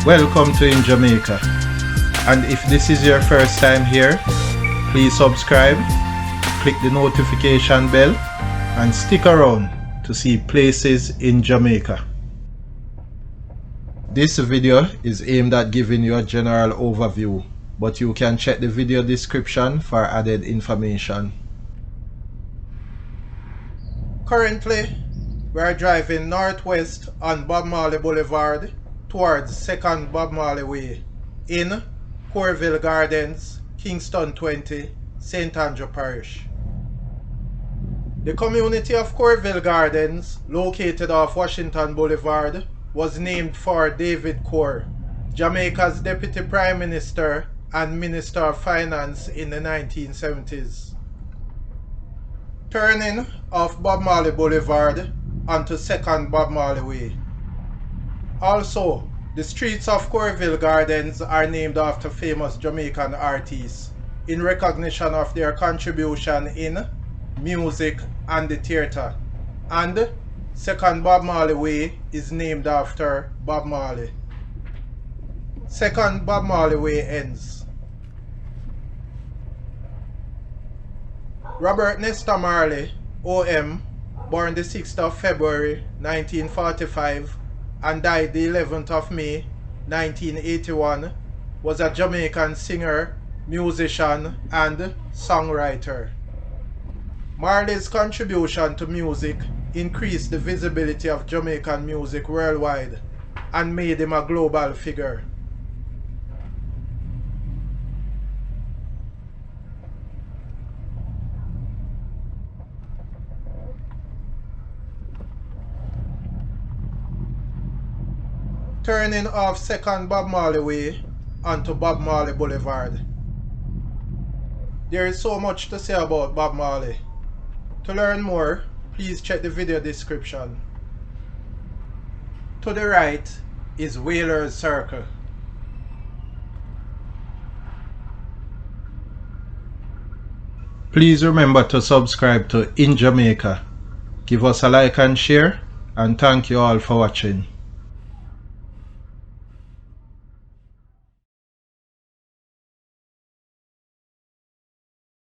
Welcome to InJamaica, and if this is your first time here, please subscribe, click the notification bell and stick around to see places in Jamaica. This video is aimed at giving you a general overview, but you can check the video description for added information. Currently, we are driving northwest on Bob Marley Boulevard towards 2nd Bob Marley Way in Cooreville Gardens, Kingston 20, St. Andrew Parish. The community of Cooreville Gardens, located off Washington Boulevard, was named for David Coore, Jamaica's Deputy Prime Minister and Minister of Finance in the 1970s. Turning off Bob Marley Boulevard onto 2nd Bob Marley Way. Also, the streets of Cooreville Gardens are named after famous Jamaican artists in recognition of their contribution in music and the theatre, and 2nd Bob Marley Way is named after Bob Marley. 2nd Bob Marley Way ends. Robert Nesta Marley, O.M., born the 6th of February 1945 and died the 11th of May 1981, was a Jamaican singer, musician and songwriter. Marley's contribution to music increased the visibility of Jamaican music worldwide and made him a global figure. Turning off 2nd Bob Marley Way onto Bob Marley Boulevard. There is so much to say about Bob Marley. To learn more, please check the video description. To the right is Wailers Circle. Please remember to subscribe to InJamaica. Give us a like and share, and thank you all for watching.